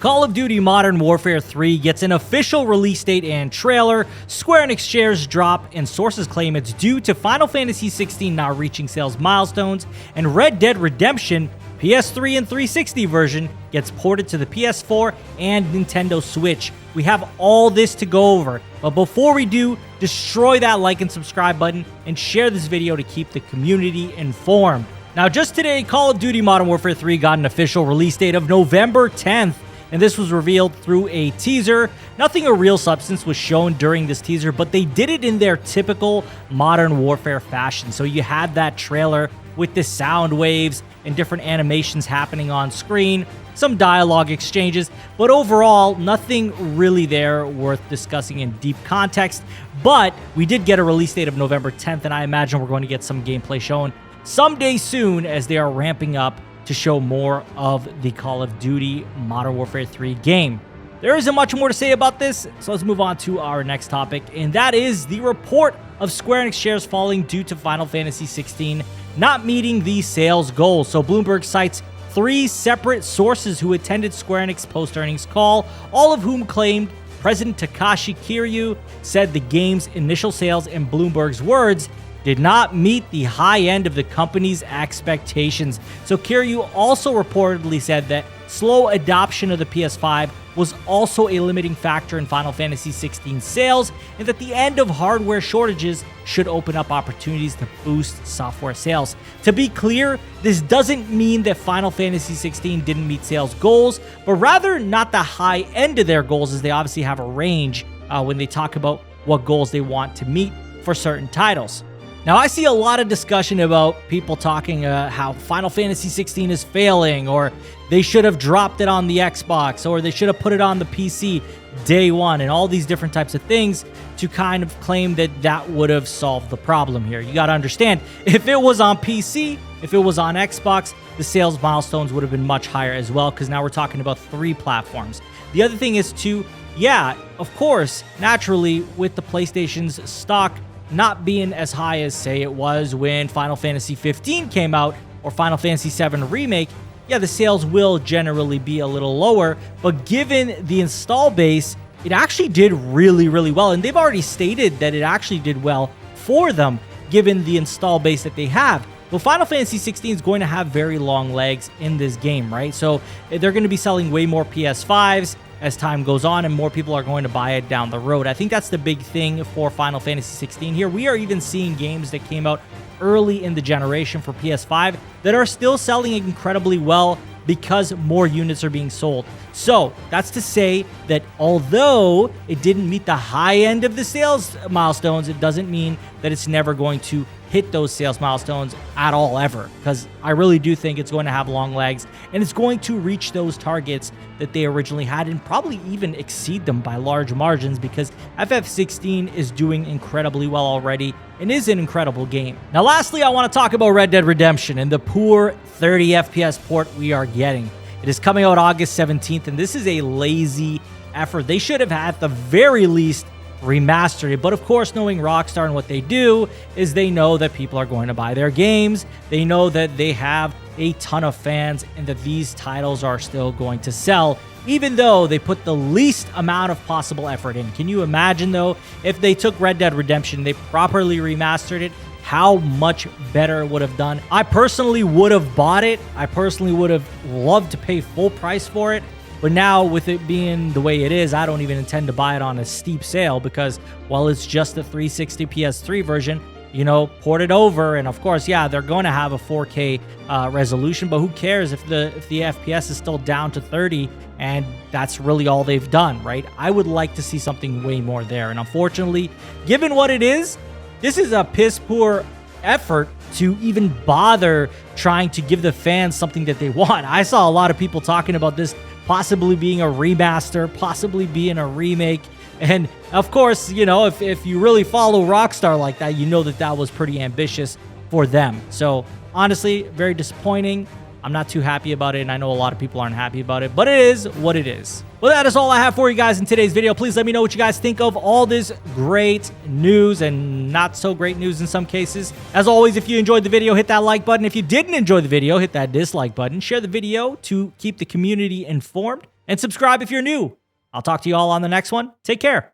Call of Duty Modern Warfare 3 gets an official release date and trailer, Square Enix shares drop, and sources claim it's due to Final Fantasy 16 not reaching sales milestones, and Red Dead Redemption PS3 and 360 version gets ported to the PS4 and Nintendo Switch. We have all this to go over, but before we do, destroy that like and subscribe button and share this video to keep the community informed. Now, just today, Call of Duty Modern Warfare 3 got an official release date of November 10th. And this was revealed through a teaser. Nothing of real substance was shown during this teaser, but they did it in their typical Modern Warfare fashion. So you had that trailer with the sound waves and different animations happening on screen, some dialogue exchanges, but overall, nothing really there worth discussing in deep context. But we did get a release date of November 10th, and I imagine we're going to get some gameplay shown someday soon as they are ramping up to show more of the Call of Duty Modern Warfare 3 game. There isn't much more to say about this, so let's move on to our next topic, and that is the report of Square Enix shares falling due to Final Fantasy 16 not meeting the sales goals. So Bloomberg cites 3 separate sources who attended Square Enix post-earnings call, all of whom claimed President Takashi Kiryu said the game's initial sales, in Bloomberg's words, did not meet the high end of the company's expectations. So Kiryu also reportedly said that slow adoption of the PS5 was also a limiting factor in Final Fantasy 16 sales, and that the end of hardware shortages should open up opportunities to boost software sales. To be clear, this doesn't mean that Final Fantasy 16 didn't meet sales goals, but rather not the high end of their goals, as they obviously have a range when they talk about what goals they want to meet for certain titles. Now, I see a lot of discussion about people talking how Final Fantasy 16 is failing, or they should have dropped it on the Xbox, or they should have put it on the PC day one, and all these different types of things to kind of claim that that would have solved the problem here. You got to understand, if it was on PC, if it was on Xbox, the sales milestones would have been much higher as well, because now we're talking about 3 platforms. The other thing is too, yeah, of course, naturally, with the PlayStation's stock not being as high as, say, it was when Final Fantasy 15 came out or Final Fantasy 7 Remake, yeah, the sales will generally be a little lower, but given the install base, it actually did really, really well, and they've already stated that it actually did well for them, given the install base that they have. Well, Final Fantasy 16 is going to have very long legs in this game, right? So they're going to be selling way more PS5s as time goes on, and more people are going to buy it down the road. I think that's the big thing for Final Fantasy 16 here. We are even seeing games that came out early in the generation for PS5 that are still selling incredibly well because more units are being sold. So that's to say that although it didn't meet the high end of the sales milestones, it doesn't mean that it's never going to hit those sales milestones at all, ever, because I really do think it's going to have long legs, and it's going to reach those targets that they originally had, and probably even exceed them by large margins, because FF16 is doing incredibly well already and is an incredible game. Now, lastly, I want to talk about Red Dead Redemption and the poor 30 FPS port we are getting. It is coming out August 17th, and this is a lazy effort. They should have, at the very least, remastered it. But of course, knowing Rockstar and what they do is they know that people are going to buy their games. They know that they have a ton of fans and that these titles are still going to sell, even though they put the least amount of possible effort in. Can you imagine, though, if they took Red Dead Redemption, they properly remastered it, how much better it would have done? I personally would have bought it. I personally would have loved to pay full price for it. But now, with it being the way it is, I don't even intend to buy it on a steep sale, because, while it's just the 360 PS3 version, you know, port it over, and of course, yeah, they're going to have a 4K resolution, but who cares if the FPS is still down to 30, and that's really all they've done, right? I would like to see something way more there, and unfortunately, given what it is, this is a piss-poor effort to even bother trying to give the fans something that they want. I saw a lot of people talking about this possibly being a remaster, possibly being a remake. And of course, you know, if you really follow Rockstar like that, you know that that was pretty ambitious for them. So honestly, very disappointing. I'm not too happy about it, and I know a lot of people aren't happy about it, but it is what it is. Well, that is all I have for you guys in today's video. Please let me know what you guys think of all this great news and not so great news in some cases. As always, if you enjoyed the video, hit that like button. If you didn't enjoy the video, hit that dislike button. Share the video to keep the community informed. and subscribe if you're new. I'll talk to you all on the next one. Take care.